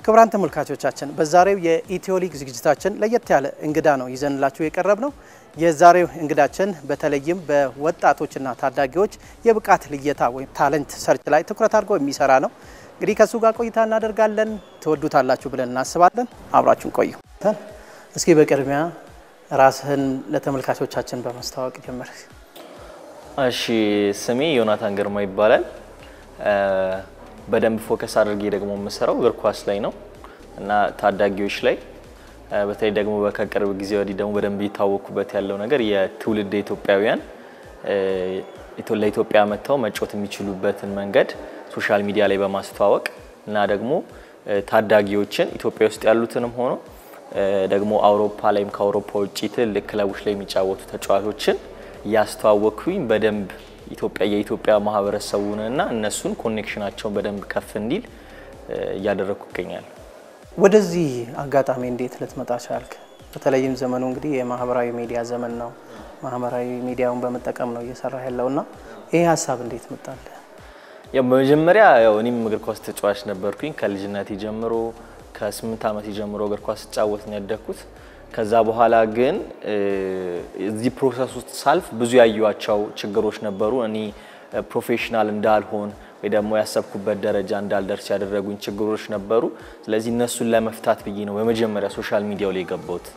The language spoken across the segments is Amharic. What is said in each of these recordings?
ክቡራን ተመልካቾቻችን በዛሬው የኢትዮ ሊግ ዝግጅታችን ለየት ያለ እንግዳ ነው ይዘንላችሁ የቀረብነው የዛሬው እንግዳችን በተለይም በወጣቶችና ታዳጊዎች የብቃት ልየታ ወይም ታለንት ሰርች ላይ ትኩረት አድርጎ የሚሰራ ነው እንግዲህ ከሱ ጋር ቆይታ እናደርጋለን ተወዱታላችሁ ብለን እናስባለን አብራችሁን ቆዩ እስኪ በቅድሚያ ራስህን ለተመልካቾቻችን በማስተዋወቅ ጀምር እሺ ስሜ ዮናታን ግርማ ይባላል በደንብ ፎከስ አድርጌ ደግሞ መስራው እግር ኳስ ላይ ነው እና ታዳጊዎች ላይ በተለይ ደግሞ በከቅርብ ጊዜ ወዲህ ደግሞ በደንብ ይታወቁበት ያለው ነገር የትውልድ ኢትዮጵያውያን ለኢትዮጵያ መተው መጫወት የሚችሉበትን መንገድ ሶሻል ሚዲያ ላይ በማስተዋወቅ እና ደግሞ ታዳጊዎችን ኢትዮጵያ ውስጥ ያሉትንም ሆኖ ደግሞ አውሮፓ ላይም ከአውሮፓ ውጪ ትልቅ ክለቦች ላይ የሚጫወቱ ተጫዋቾችን ያስተዋወኩኝ በደንብ የኢትዮጵያ ማህበረሰቡንና እነሱን ኮኔክሽናቸውን በደንብ ከፍ እንዲል ያደረኩ ይገኛል ወደዚህ አጋጣሚ እንዴት ልትመጣ ቻልክ በተለይም ዘመኑ እንግዲህ የማህበራዊ ሚዲያ ዘመን ነው ማህበራዊ ሚዲያውን በመጠቀም ነው እየሰራ ያለውና ይሄ ሐሳብ እንዴት መጣለ በመጀመሪያ እኔም እግር ኳስ ተጫዋች ነበርኩኝ ከልጅነቴ ጀምሮ ከ8 ዓመት ጀምሮ እግር ኳስ ተጫወት ነው ያደኩት ከዛ በኋላ ግን እዚህ ፕሮሰስ ውስጥ ሳልፍ ብዙ ያዩዋቸው ችግሮች ነበሩ እኔ ፕሮፌሽናል እንዳልሆን ወይ ደግሞ ያሰብኩበት ደረጃ እንዳልደርስ ያደረጉኝ ችግሮች ነበሩ ስለዚህ እነሱን ለመፍታት ብዬ ነው በመጀመሪያ ሶሻል ሚዲያው ላይ ገባሁት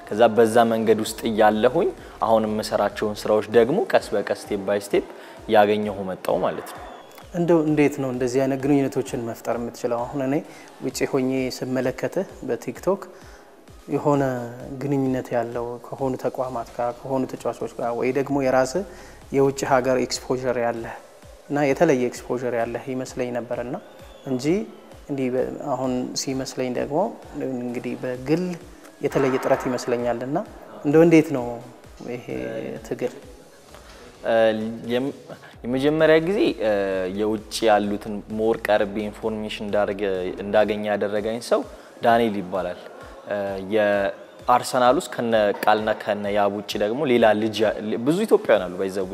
ከዛ በዛ መንገድ ውስጥ ያለሁኝ አሁንም መሰራቸውን ስራዎች ደግሞ ቀስ በቀስ ስቴፕ ባይ ስቴፕ ያገኘሁ መጣው ማለት ነው እንዴት ነው እንደዚህ አይነት ግንኙነቶችን መፍጠር የምትችለው አሁን እኔ ውጪ ሆኜ ስመለከተ በቲክቶክ የሆነ ግንኙነት ያለው ከሆኑ ተቋማት ጋር ከሆኑ ተጫዋቾች ጋር ወይ ደግሞ የራስ የውጭ ሀገር ኤክስፖዠር ያለ እና የተለየ ኤክስፖዠር ያለ ይመስለኝ ነበርና እንጂ እንዲ አሁን ሲመስለኝ ደግሞ እንግዲህ በግል የተለየ ጥረት ይመስለኛልና እንዴት ነው ይሄ ትግል የመጀመሪያ ጊዜ የውጭ ያሉትን ሞር ቀርቤ ኢንፎርሜሽን እንዳገኘ ያደረገኝ ሰው ዳንኤል ይባላል የአርሰናል ውስጥ ከነ ቃልና ከነ ያቡጪ ደግሞ ሌላ ልጅ ብዙ ኢትዮጵያውያን አሉ ባይዘው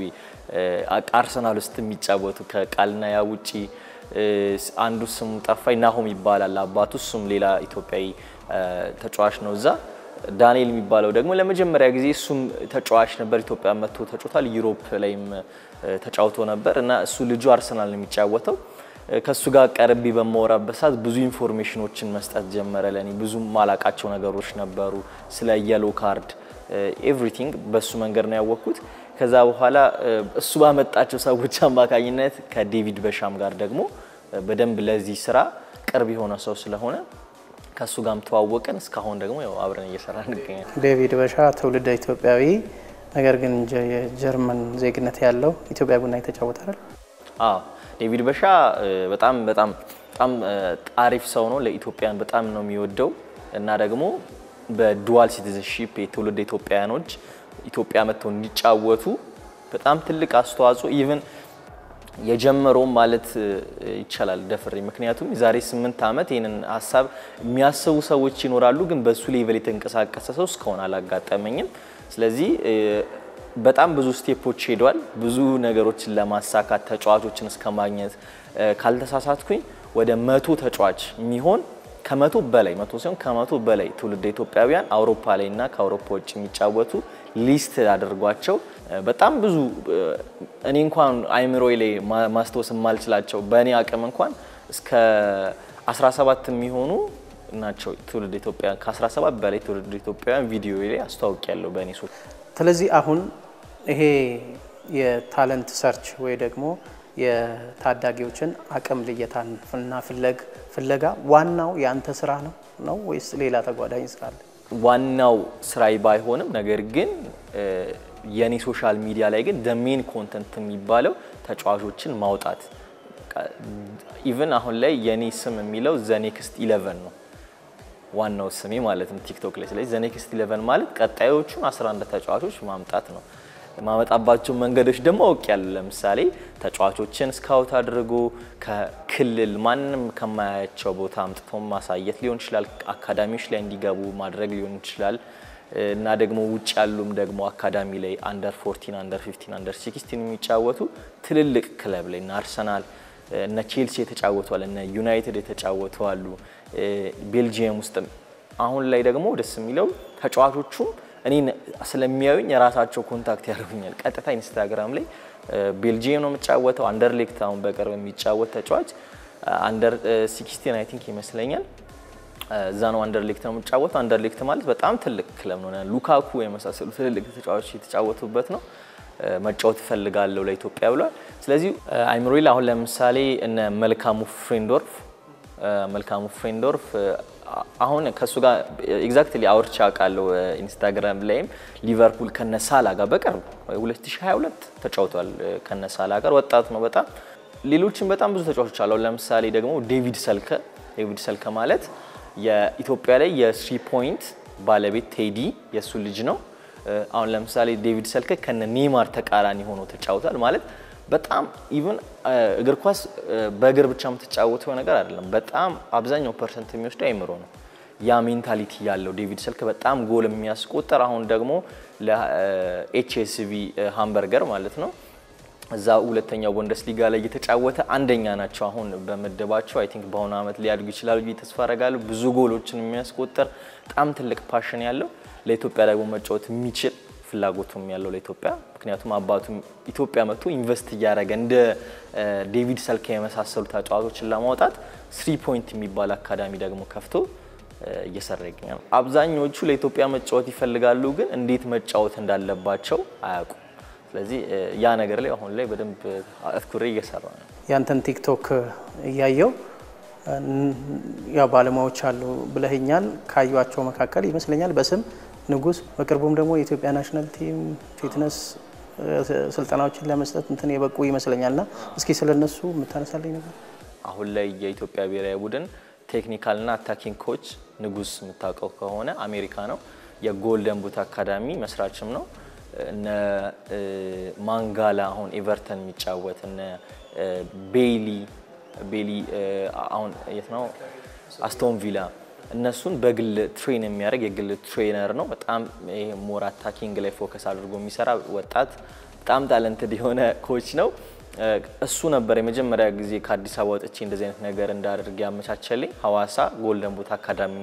አርሰናል ውስጥ የሚጫወቱ ከቃልና ያቡጪ አንዱ ስሙ ጠፋኝ ናሆም ይባላል አባቱ እሱም ሌላ ኢትዮጵያዊ ተጫዋች ነው እዛ ዳንኤል የሚባለው ደግሞ ለመጀመሪያ ጊዜ እሱም ተጫዋች ነበር ኢትዮጵያ መጥቶ ተጫውቷል ዩሮፕ ላይም ተጫውቶ ነበር እና እሱ ልጁ አርሰናል ነው የሚጫወተው ከሱ ጋር ቀርቤ በመወራበት ሰዓት ብዙ ኢንፎርሜሽኖችን መስጠት ጀመረ ለኔ ብዙ ማላቃቸው ነገሮች ነበሩ ስለ የሎ ካርድ ኤቭሪቲንግ በሱ መንገድ ነው ያወቅኩት ከዛ በኋላ እሱ ባመጣቸው ሰዎች አማካኝነት ከዴቪድ በሻም ጋር ደግሞ በደንብ ለዚህ ስራ ቅርብ የሆነ ሰው ስለሆነ ከሱ ጋርም ተዋወቀን እስካሁን ደግሞ አብረን እየሰራን እንገኛለን ዴቪድ በሻ ትውልደ ኢትዮጵያዊ ነገር ግን የጀርመን ዜግነት ያለው ኢትዮጵያ ቡና የተጫወተ ዴቪድ በሻ በጣም አሪፍ ሰው ነው ለኢትዮጵያን በጣም ነው የሚወደው እና ደግሞ በዱዋል ሲቲዝንሺፕ የትውልድ ኢትዮጵያኖች ኢትዮጵያ መጥተው እንዲጫወቱ በጣም ትልቅ አስተዋጽኦ ኢቭን የጀመረው ማለት ይቻላል ደፍሬ ምክንያቱም ዛሬ 8 ዓመት ይሄንን ሐሳብ የሚያስቡ ሰዎች ይኖራሉ ግን በሱ ሌቭል የተንቀሳቀሰ ሰው እስካሁን አላጋጠመኝም ስለዚህ በጣም ብዙ ስቴፖች ሄዷል ብዙ ነገሮችን ለማሳካት ተጫዋቾችን እስከማግኘት ካልተሳሳትኩኝ ወደ 100 ተጫዋች የሚሆን ከ100 በላይ 100 ሲሆን ከ100 በላይ ትውልድ ኢትዮጵያውያን አውሮፓ ላይና ከአውሮፓ ውጭ የሚጫወቱ ሊስት አድርጓቸው በጣም ብዙ እኔ እንኳን አይምሮዬ ላይ ማስተዋወስ ማልችላቸው በእኔ አቅም እንኳን እስከ 17 የሚሆኑ ናቸው ትውልድ ኢትዮጵያውያን ከ17 በላይ ትውልድ ኢትዮጵያውያን ቪዲዮ ላይ አስተዋውቂያለሁ በእኔ ሶ ስለዚህ አሁን ይሄ የታለንት ሰርች ወይ ደግሞ የታዳጊዎችን አቅም ልየታና ፍለጋ ዋናው ያንተ ስራ ነው ወይስ ሌላ ተጓዳኝ ስራ አለ ዋናው ስራይ ባይሆንም ነገር ግን የኔ ሶሻል ሚዲያ ላይ ግን the main content የሚባለው ተጫዋቾችን ማውጣት ኢቭን አሁን ላይ የኔ ስም የሚለው the next 11 ነው ዋናው ስሜ ማለት ነው ቲክቶክ ላይ ስለዚህ the next 11 ማለት ቀጣዮቹን 11 ተጫዋቾች ማምጣት ነው ማመጣባቸው መንገዶች ደግሞ አውቂያለሁ ለምሳሌ ተጫዋቾችን ስካውት አድርጎ ከክልል ማንንም ከማያቸው ቦታ አምጥቶ ማሳየት ሊሆን ይችላል አካዳሚዎች ላይ እንዲገቡ ማድረግ ሊሆን ይችላል እና ደግሞ ውጭ ያሉም ደግሞ አካዳሚ ላይ አንደር 14 አንደር 15 አንደር 16 የሚጫወቱ ትልልቅ ክለብ ላይ እና አርሰናል እና ቼልሲ የተጫወቱ አለ እና ዩናይትድ የተጫወቱ አሉ ቤልጂየም ውስጥ አሁን ላይ ደግሞ ደስ የሚለው ተጫዋቾቹ እኔን ስለሚያዩኝ የራሳቸው ኮንታክት ያደርጉኛል ቀጥታ ኢንስታግራም ላይ ቤልጂየም ነው የምጫወተው አንደርሌክት አሁን በቅርብ የሚጫወት ተጫዋች አንደር 16 አይ ቲንክ ይመስለኛል እዛ ነው አንደርሌክት ነው የምጫወተው አንደርሌክት ማለት በጣም ትልቅ ክለብ ነው ሉካኩ የመሳሰሉ ትልልቅ ተጫዋቾች የተጫወቱበት ነው መጫወት ፈልጋለሁ ለኢትዮጵያ ብሏል ስለዚህ አይምሮይል አሁን ለምሳሌ እነ መልካሙ ፍሬንዶርፍ አሁን ከሱ ጋር ኤግዛክትሊ አውርቻ ቃለው ኢንስታግራም ላይም ሊቨርፑል ከነሳላ ጋር በቅርብ 2022 ተጫውቷል ከነሳላ ጋር ወጣት ነው በጣም ሌሎችም በጣም ብዙ ተጫዋቾች አሉ ለምሳሌ ደግሞ ዴቪድ ሰልከ ማለት የኢትዮጵያ ላይ የ3 ፖይንት ባለቤት ቴዲ የሱ ልጅ ነው አሁን ለምሳሌ ዴቪድ ሰልከ ከነ ኔይማር ተቃራኒ ሆኖ ተጫውቷል ማለት በጣም ኢቭን እግር ኳስ በእግር ብቻ የምትጫወተው ነገር አይደለም በጣም አብዛኛው ፐርሰንት የሚወስደው አይምሮ ነው ያ ሜንታሊቲ ያለው ዴቪድ ሰልከ በጣም ጎል የሚያስቆጥር አሁን ደግሞ ለኤችኤስቪ ሃምበርገር ማለት ነው እዛ ሁለተኛው ቡንደስሊጋ ላይ የተጫወተ አንደኛ ናቸው አሁን በመደባቸው አይ ቲንክ በአሁኑ አመት ሊያድጉ ይችላሉ ተስፋ አደርጋለሁ ብዙ ጎሎችን የሚያስቆጥር በጣም ትልቅ ፓሽን ያለው ለኢትዮጵያ ደግሞ መጫወት የሚችል ፍላጎቱም ያለው ለኢትዮጵያ ምክንያቱም አባቱ ኢትዮጵያ መጥቶ ኢንቨስት ያደረገ እንደ ዴቪድ ሰልከ የመሳሰሉ ተጫዋቾችን ለማውጣት 3 ፖይንት የሚባል አካዳሚ ደግሞ ከፍቶ እየሰራ ይገኛል አብዛኞቹ ለኢትዮጵያ መጫወት ይፈልጋሉ ግን እንዴት መጫወት እንዳለባቸው አያውቁም ስለዚህ ያ ነገር ላይ አሁን ላይ በደንብ አፍኩሬ እየሰራ ነው ያንተን ቲክቶክ ያያየው ያ ባለሙያዎች አሉ ብለህኛል ካዩዋቸው መካከል ይመስለኛል በስም ንጉስ በቅርቡም ደግሞ የኢትዮጵያ ናሽናል ቲም ፊትነስ ስልጠናዎችን ለመስጠት እንትን የበቁ ይመስለኛልና እስኪ ስለነሱ መታነሳለኝ ነበር አሁን ላይ የኢትዮጵያ ብሔራዊ ቡድን ቴክኒካልና አታኪንግ ኮች ንጉስ መታቀው ከሆነ አሜሪካ ነው የጎልደን ቡት አካዳሚ መስራችም ነው እነ ማንጋላ አሁን ኤቨርተን የሚጫወት እነ ቤሊ አሁን የት ነው አስቶን ቪላ እነሱን በግል ትሬን የሚያደርግ የግል ትሬነር ነው በጣም ይሄ ሞር አታኪንግ ላይ ፎከስ አድርጎ የሚሰራ ወጣት በጣም ታለንትድ የሆነ ኮች ነው እሱ ነበር የመጀመሪያ ጊዜ ከአዲስ አበባ ወጥቼ እንደዚህ አይነት ነገር እንዳደርግ ያመቻቸልኝ ሐዋሳ ጎልደን ቡት አካዳሚ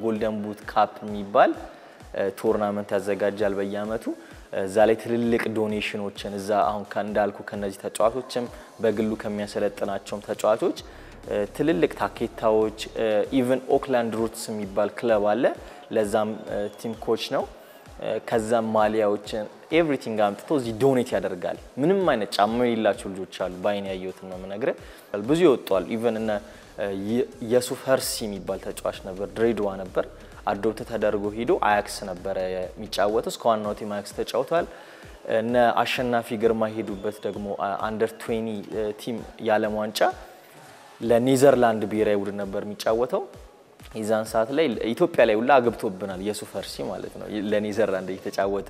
ጎልደን ቡት ካፕ የሚባል ቶርናመንት ያዘጋጃል በየአመቱ እዛ ላይ ትልልቅ ዶኔሽኖችን እዛ አሁን እንዳልኩ ከነዚህ ተጫዋቾችም በግሉ ከሚያሰለጥናቸው ተጫዋቾች ትልልቅ ታኬታዎች ኢቭን ኦክላንድ ሩትስ የሚባል ክለብ አለ ለዛም ቲም ኮች ነው ከዛም ማሊያዎችን ኤቭሪቲንግ አምጥቶ እዚ ዶኔት ያደርጋል ምንም አይነት ጫማ የሌላቸው ልጆች አሉ ባይን ያየሁት ነው ምነግረ ብዙ ይወጣል ኢቭን እና የሱፍ ሀርሲ የሚባል ተጫዋች ነበር ድሬዳዋ ነበር አዶፕት ተደርጎ ሄዶ አያክስ ነበር የሚጫወተው እስከዋናው ቲም አያክስ ተጫውቷል እና አሸናፊ ግርማ ሄዱበት ደግሞ አንደር 20 ቲም ያለም ዋንጫ ለኔዘርላንድ ብሔራዊ ቡድን ነበር የሚጫወተው ይዛን ሰዓት ላይ ኢትዮጵያ ላይ ሁላ አገብቶብናል የሱፍ ሀርሲ ማለት ነው ለኔዘርላንድ እየተጫወተ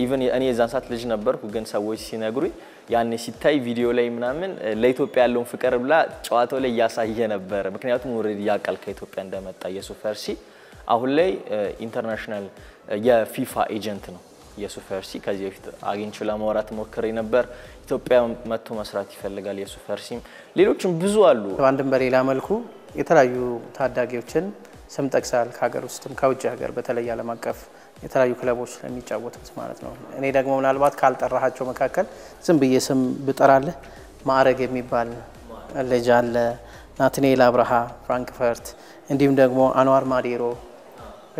ኢቭን እኔ ይዛን ሰዓት ልጅ ነበርኩ ግን ሰዎች ሲነግሩኝ ያኔ ሲታይ ቪዲዮ ላይ ምናምን ለኢትዮጵያ ያለውን ፍቅር ብላ ጨዋታው ላይ ያሳየ ነበር ምክንያቱም ኦሬዲ ያቀል ከኢትዮጵያ እንደመጣ የሱፍ ሀርሲ አሁን ላይ ኢንተርናሽናል የፊፋ ኤጀንት ነው የሱፍ ሀርሲ ከዚህ በፊት አግኝቼ ለማውራት ሞክሬ ነበር ኢትዮጵያ መጥቶ መስራት ይፈልጋል የሱፍ ሀርሲም ሌሎችም ብዙ አሉ አንድም በሌላ መልኩ የተለያዩ ታዳጊዎችን ስም ጠቅሳል ከሀገር ውስጥም ከውጭ ሀገር በተለይ ዓለም አቀፍ የተለያዩ ክለቦች ለሚጫወቱት ማለት ነው እኔ ደግሞ ምናልባት ካልጠራሃቸው መካከል ዝም ብዬ ስም ብጠራለህ ማዕረግ የሚባል ልጅ አለ ናትናኤል አብርሃ ፍራንክፈርት እንዲሁም ደግሞ አንዋር ማዲሮ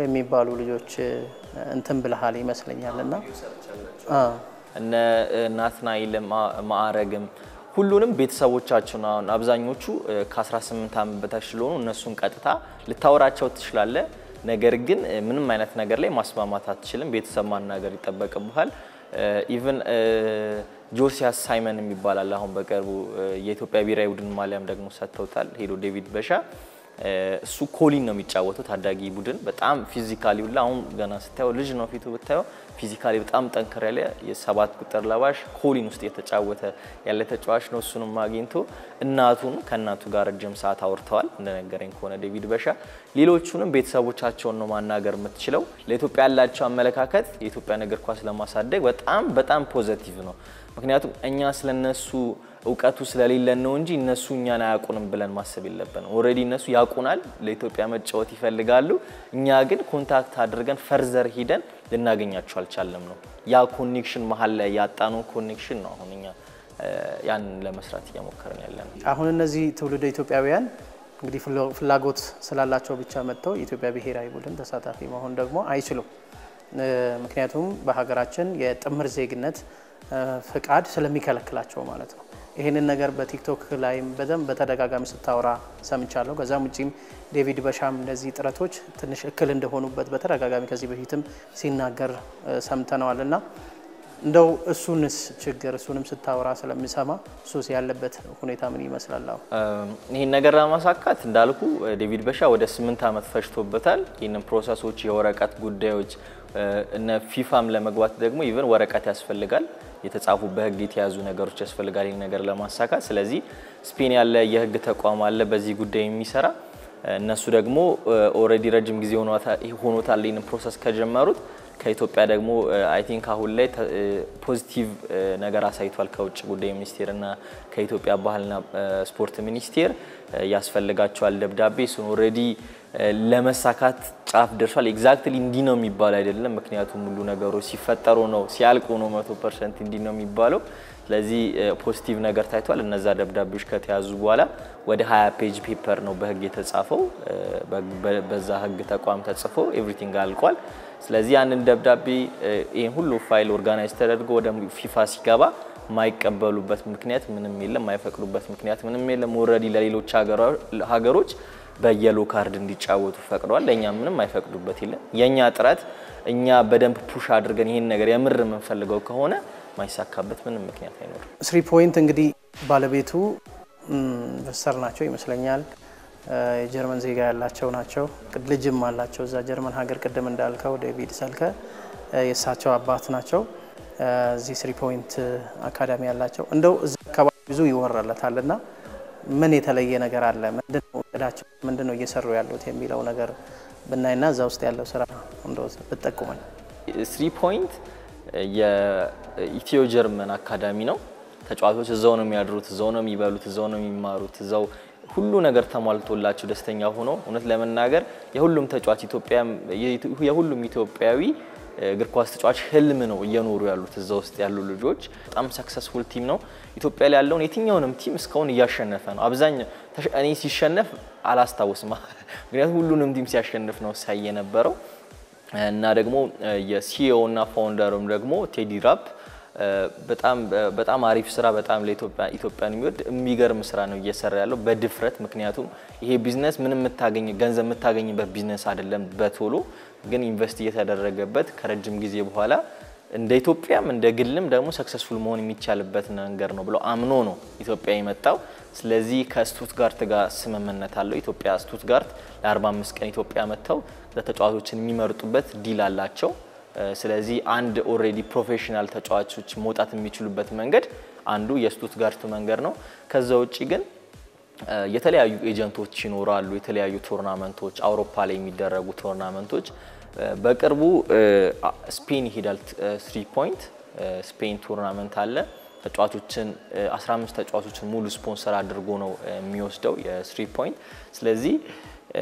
የሚባሉ ልጆች እንትን ብለሃል ይመስለኛልና እነ ናትናኤል ማዕረግም ሁሉንም ቤተሰቦቻችን አሁን አብዛኞቹ ከ18 ዓመት በታች ስለሆኑ እነሱን ቀጥታ ልታወራቸው ትችላለ ነገር ግን ምንም አይነት ነገር ላይ ማስማማት አትችልም ቤተሰብ ማናገር ይተበቀብሃል ኢቭን ጆሲያስ ሳይመን የሚባል አሁን በቅርቡ የኢትዮጵያ ብሔራዊ ቡድን ማሊያም ደግሞ ሰጥተውታል ሄዶ ዴቪድ በሻ እሱ ኮሊን ነው የሚጫወተው ታዳጊ ቡድን በጣም ፊዚካሊ ሁላ አሁን ገና ስታየው ልጅ ነው ፊቱ ብታየው ፊዚካሊ በጣም ጠንከር የ7 ቁጥር ለባሽ ኮሊን ውስጥ የተጫወተ ያለ ተጫዋች ነው እሱንም አግኝቶ እናቱን ከናቱ ጋር ረጅም ሰዓት አውርተዋል እንደነገረኝ ከሆነ ዴቪድ በሻ ሌሎቹንም ቤተሰቦቻቸውን ነው ማናገር የምትችለው ለኢትዮጵያ ያላቸው አመለካከት የኢትዮጵያ እግር ኳስ ለማሳደግ በጣም ፖዚቲቭ ነው ምክንያቱም እኛ ስለነሱ እውቀቱ ስለሌለን ነው እንጂ እነሱ እኛን አያቁንም ብለን ማሰብ የለብንም ኦሬዲ እነሱ ያቁናል ለኢትዮጵያ መጫወት ይፈልጋሉ እኛ ግን ኮንታክት አድርገን ፈርዘር ሄደን ልናገኛቸው አልቻለም ነው ያ ኮኔክሽን መሃል ላይ ያጣነው ኮኔክሽን ነው አሁን እኛ ያን ለመስራት እየሞከርን ያለነው አሁን እነዚህ ትውልደ ኢትዮጵያውያን እንግዲህ ፍላጎት ስላላቸው ብቻ መጥተው የኢትዮጵያ ብሔራዊ ቡድን ተሳታፊ መሆን ደግሞ አይችሉም ምክንያቱም በሀገራችን የጥምር ዜግነት ፍቃድ ስለሚከለክላቸው ማለት ነው ይሄንን ነገር በቲክቶክ ላይም በተደጋጋሚ ስታወራ ሰምቻለሁ ከዛም ውጪም ዴቪድ በሻም እንደዚህ ጥረቶች ትንሽ እክል እንደሆኑበት በተደጋጋሚ ከዚህ በፊትም ሲናገር ሰምተናልና እንደው እሱንስ ችግር እሱንም ስታወራ ስለሚሰማ እሱስ ያለበት ሁኔታ ምን ይመስላል ይሄን ነገር ለማሳካት እንዳልኩ ዴቪድ በሻ ወደ 8 አመት ፈጅቶበታል ይሄንን ፕሮሰሶች የወረቀት ጉዳዮች እና ፊፋም ለመግባት ደግሞ ኢቭን ወረቀት ያስፈልጋል የተጻፉ በህግ የተያዙ ነገሮች ያስፈልጋል ይሄን ነገር ለማሳካት ስለዚህ ስፔን ያለ የህግ ተቋም አለ በዚህ ጉዳይ የሚሰራ እነሱ ደግሞ ኦሬዲ ረጅም ጊዜ ሆኖታል ይሄን ፕሮሰስ ከጀመሩት ከኢትዮጵያ ደግሞ አይ ቲንክ አሁን ላይ ፖዚቲቭ ነገር አሳይቷል ከውጭ ጉዳይ ሚኒስቴርና ከኢትዮጵያ ባህልና ስፖርት ሚኒስቴር ያስፈልጋቸዋል ደብዳቤ እሱን ኦሬዲ ለመሳካት ጫፍ ደርሷል ኤግዛክትሊ እንዲ ነው የሚባል አይደለም ምክንያቱም ሁሉ ነገሮች ሲፈጠሩ ነው ሲያልቁ ነው 100% እንዲ ነው የሚባለው ስለዚህ ፖዚቲቭ ነገር ታይቷል እነዛ ደብዳቤዎች ከተያዙ በኋላ ወደ 20 ፔጅ ፔፐር ነው በህግ የተጻፈው በዛ ህግ ተቋም ተጽፎ ኤቭሪቲንግ አልቋል ስለዚህ ያንን ደብዳቤ ይሄን ሁሉ ፋይል ኦርጋናይዝ ተደርጎ ወደ ፊፋ ሲገባ ማይቀበሉበት ምክንያት ምንም የለም ማይፈቅዱበት ምክንያት ምንም የለም ኦሬዲ ለሌሎች ሀገሮች በየሎ ካርድ እንዲጫወቱ ፈቅደዋል ለኛ ምንም አይፈቅዱበት የለም የኛ ጥረት እኛ በደንብ ፑሽ አድርገን ይሄን ነገር የምር መንፈልገው ከሆነ ማይሳካበት ምንም ምክንያት አይኖርም 3 ፖይንት እንግዲህ ባለቤቱ በሰር ናቸው ይመስለኛል የጀርመን ዜጋ ያላቸው ናቸው ልጅም አላቸው እዛ ጀርመን ሀገር ቀደም እንዳልከው ዴቪድ ሰልከ የሳቸው አባት ናቸው እዚህ 3 ፖይንት አካዳሚ ያላቸው እንደው እዛ አካባቢ ብዙ ይወራለታልና ምን የተለየ ነገር አለ ምንድነው እዳቸው ምንድነው እየሰሩ ያሉት የሚለው ነገር ብናይና እዛ ውስጥ ያለው ስራ እንደው በተጠቁመኝ 3 ፖይንት የኢትዮ ጀርመን አካዳሚ ነው ተጫዋቾች እዛው ነው የሚያድሩት እዛው ነው የሚበሉት እዛው ነው የሚማሩት እዛው ሁሉ ነገር ተሟልቶላቸው ደስተኛ ሆኖ እውነት ለመናገር የሁሉም ተጫዋች የሁሉም ኢትዮጵያዊ እግር ኳስ ተጫዋች ህልም ነው እየኖሩ ያሉት እዛው ውስጥ ያሉ ልጆች በጣም ሰክሰስፉል ቲም ነው ኢትዮጵያ ላይ ያለውን የትኛውንም ቲም እስካሁን እያሸነፈ ነው አብዛኛው እኔ ሲሸነፍ አላስታውስም ምክንያቱም ሁሉንም ቲም ሲያሸንፍ ነው ሳይ የነበረው እና ደግሞ የሲኢኦ እና ፋውንደሩም ደግሞ ቴዲ ራፕ በጣም አሪፍ ስራ በጣም ለኢትዮጵያን የሚገርም ስራ ነው እየሰራ ያለው በድፍረት ምክንያቱም ይሄ ቢዝነስ ምንም ገንዘብ የምታገኝበት ቢዝነስ አይደለም በቶሎ ግን ኢንቨስት እየተደረገበት ከረጅም ጊዜ በኋላ እንደ ኢትዮጵያም እንደ ግልም ደግሞ ሰክሰስፉል መሆን የሚቻልበት ነገር ነው ብሎ አምኖ ነው ኢትዮጵያ የመጣው ስለዚህ ከስቱትጋርት ጋር ስምምነት አለው ኢትዮጵያ ስቱትጋርት ለ45 ቀን ኢትዮጵያ መተው ለተጫዋቾችን የሚመርጡበት ዲል አላቸው ስለዚህ አንድ ኦሬዲ ፕሮፌሽናል ተጫዋቾች መውጣት የሚችሉበት መንገድ አንዱ የስቱትጋርት መንገድ ነው ከዛ ውጪ ግን የተለያዩ ኤጀንቶች ይኖራሉ የተለያዩ ቶርናመንቶች አውሮፓ ላይ የሚደረጉ ቶርናመንቶች በቅርቡ ስፔን ይሄዳል 3 ፖይንት ስፔን ቶርናመንት አለ ተጫዋቾችን 15 ተጫዋቾችን ሙሉ ስፖንሰር አድርጎ ነው የሚወስደው የ3 ፖይንት ስለዚህ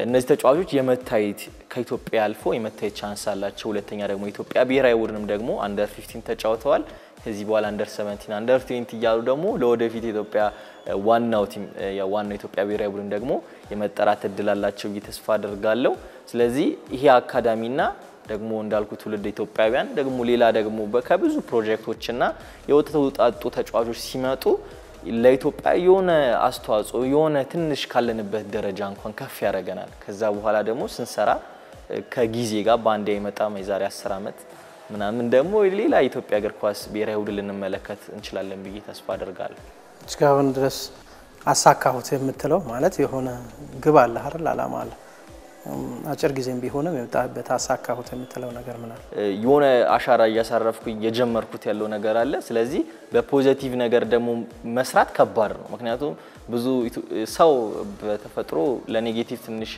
እነዚህ ተጫዋቾች የመታየት ከኢትዮጵያ አልፎ የመታየት ቻንስ አላቸው ሁለተኛ ደግሞ ኢትዮጵያ ብሔራዊ ቡድንም ደግሞ አንደር 15 ተጫውተዋል ከዚህ በኋላ አንደር 17 አንደር 20 ይያሉ ደግሞ ለወደፊት ኢትዮጵያ ዋናው ቲም ዋናው ኢትዮጵያ ብሔራዊ ቡድን ደግሞ የመጠራት እድል አላቸው ተስፋ አደርጋለሁ ስለዚህ ይሄ አካዳሚና ደግሞ እንዳልኩ ትውልድ ኢትዮጵያውያን ደግሞ ሌላ ደግሞ ከብዙ ፕሮጀክቶችና የወጣቱ ተጫዋቾች ሲመጡ ለኢትዮጵያ የሆነ አስተዋጽኦ የሆነ ትንሽ ካለንበት ደረጃ እንኳን ከፍ ያደርገናል ከዛ በኋላ ደግሞ ስንሰራ ከጊዜ ጋር ባንዴ አይመጣም የዛሬ 10 አመት ምናምን ደግሞ ሌላ ኢትዮጵያ እግር ኳስ ብሔራዊ ቡድን ልንመለከት እንችላለን ብዬ ተስፋ አደርጋለሁ እስካሁን ድረስ አሳካሁት የምትለው ማለት የሆነ ግብ አለ አይደል አላማ አለ አጭር ጊዜም ቢሆንም በታሳካሁት የምትለው ነገር ምን አለ? የሆነ አሻራ እያሳረፍኩኝ የጀመርኩት ያለው ነገር አለ። ስለዚህ በፖዚቲቭ ነገር ደግሞ መስራት ከባድ ነው። ምክንያቱም ብዙ ሰው በተፈጥሮ ለኔጌቲቭ ትንሽ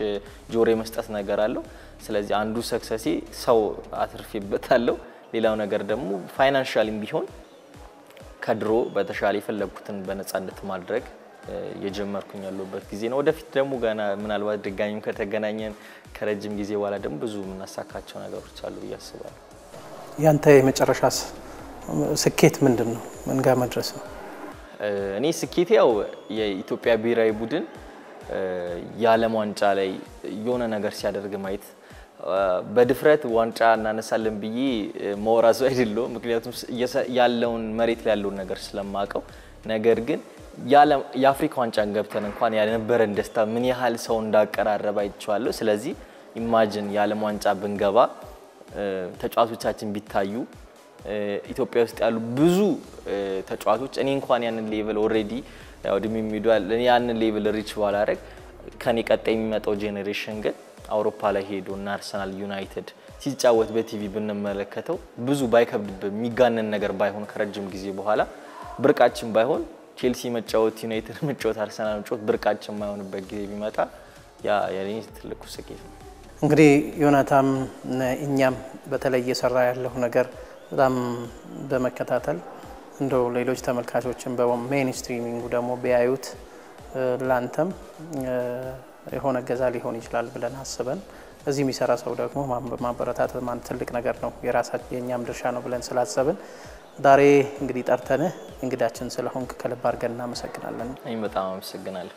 ጆሮ መስጠት ነገር አለው። ስለዚህ አንዱ ሰክሰሴ ሰው አትርፌበታለሁ። ሌላው ነገር ደግሞ ፋይናንሻሊም ቢሆን ከድሮ በተሻለ የፈለኩትን በነፃነት ማድረግ የጀመርኩኝ ያለበት ጊዜ ነው። ወደፊት ደግሞ ገና ምናልባት ድጋሚም ከተገናኘን ከረጅም ጊዜ በኋላ ደግሞ ብዙ ምናሳካቸው ነገሮች አሉ ያስባሉ። ያንተ የመጨረሻ ስኬት ምንድነው? ምን ጋር መድረስ ነው? እኔ ስኬቴ ያው የኢትዮጵያ ብሔራዊ ቡድን የዓለም ዋንጫ ላይ የሆነ ነገር ሲያደርግ ማየት በድፍረት ዋንጫ እናነሳለን ብዬ መወራሱ አይደለም። ምክንያቱም ያለውን መሬት ላይ ያለውን ነገር ስለማቀው ነገር ግን የአፍሪካ ዋንጫን ገብተን እንኳን ያነበረን ደስታ ምን ያህል ሰው እንዳቀራረበ አይቻለሁ። ስለዚህ ኢማጂን የዓለም ዋንጫ ብንገባ ተጫዋቾቻችን ቢታዩ ኢትዮጵያ ውስጥ ያሉ ብዙ ተጫዋቾች እኔ እንኳን ያንን ሌቭል ኦሬዲ ያው ድም የሚዷል ያንን ሌቭል ሪች ባላረግ ከኔ ቀጣይ የሚመጣው ጄኔሬሽን ግን አውሮፓ ላይ ሄዶና አርሰናል ዩናይትድ ሲጫወት በቲቪ ብንመለከተው ብዙ ባይከብድ የሚጋነን ነገር ባይሆን ከረጅም ጊዜ በኋላ ብርቃችን ባይሆን ቼልሲ መጫወት ዩናይትድ መጫወት አርሰናል መጫወት ብርቃችን ማይሆንበት ጊዜ ቢመጣ ያ የኔ ትልቁ ስኬት ነው። እንግዲህ ዮናታን እኛም በተለይ እየሰራ ያለው ነገር በጣም በመከታተል እንደው ሌሎች ተመልካቾችን በሜይንስትሪሚንጉ ደግሞ ቢያዩት ላንተም የሆነ ገዛ ሊሆን ይችላል ብለን አስበን እዚህ የሚሰራ ሰው ደግሞ ማበረታት ማን ትልቅ ነገር ነው የራሳችን የኛም ድርሻ ነው ብለን ስላሰብን ዛሬ እንግዲህ ጠርተንህ እንግዳችን ስለሆንክ ከልብ አድርገን እናመሰግናለን። እኔም በጣም አመሰግናለሁ።